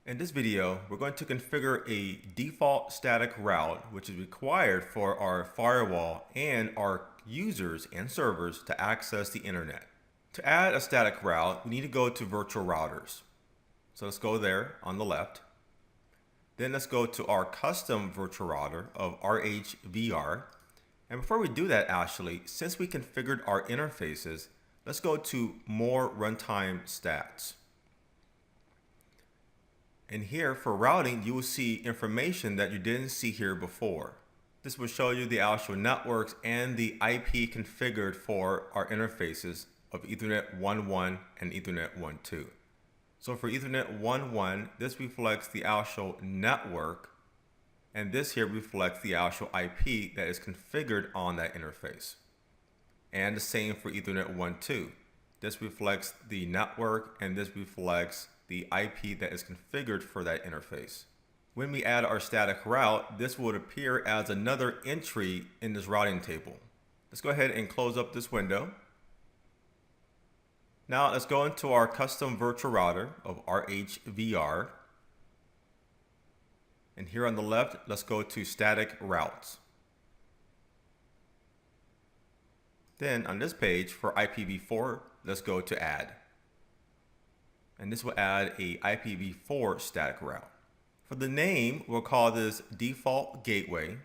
In this video, we're going to configure a default static route which is required for our firewall and our users and servers to access the internet. To add a static route, we need to go to virtual routers. So let's go there on the left. Then let's go to our custom virtual router of RHVR. And before we do that, actually, since we configured our interfaces, let's go to more runtime stats. And here for routing, you will see information that you didn't see here before. This will show you the actual networks and the IP configured for our interfaces of Ethernet 1.1 and Ethernet 1.2. So for Ethernet 1.1, this reflects the actual network, and this here reflects the actual IP that is configured on that interface. And the same for Ethernet 1.2. This reflects the network, and this reflects the IP that is configured for that interface. When we add our static route, this would appear as another entry in this routing table. Let's go ahead and close up this window. Now let's go into our custom virtual router of RHVR. And here on the left, let's go to static routes. Then on this page for IPv4, let's go to add. And this will add a IPv4 static route. For the name, we'll call this default gateway.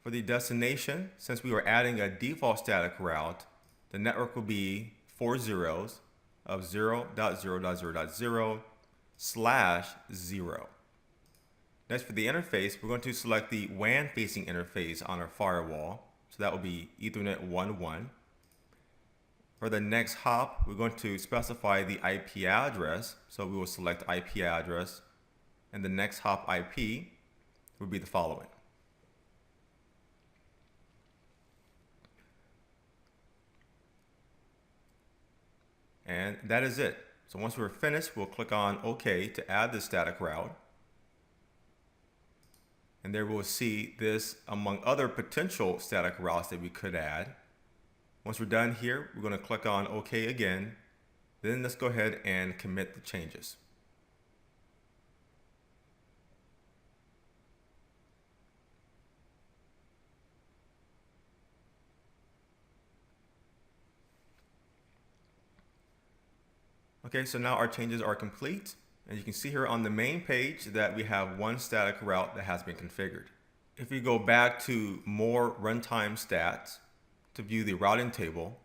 For the destination, since we were adding a default static route, the network will be 4 zeros of 0.0.0.0/0. Next, for the interface, we're going to select the WAN facing interface on our firewall. So that will be Ethernet 1.1. For the next hop, we're going to specify the IP address. So we will select IP address, and the next hop IP will be the following. And that is it. So once we're finished, we'll click on OK to add the static route. And there we'll see this among other potential static routes that we could add. Once we're done here, we're going to click on OK again. Then let's go ahead and commit the changes. Okay, so now our changes are complete. And you can see here on the main page that we have one static route that has been configured. If we go back to more runtime stats to view the routing table,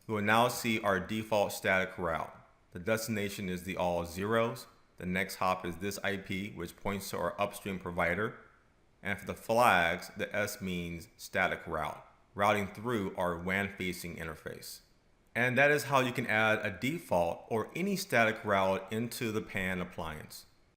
we will now see our default static route. The destination is the all zeros. The next hop is this IP, which points to our upstream provider. And for the flags, the S means static route, routing through our WAN facing interface. And that is how you can add a default or any static route into the PAN appliance.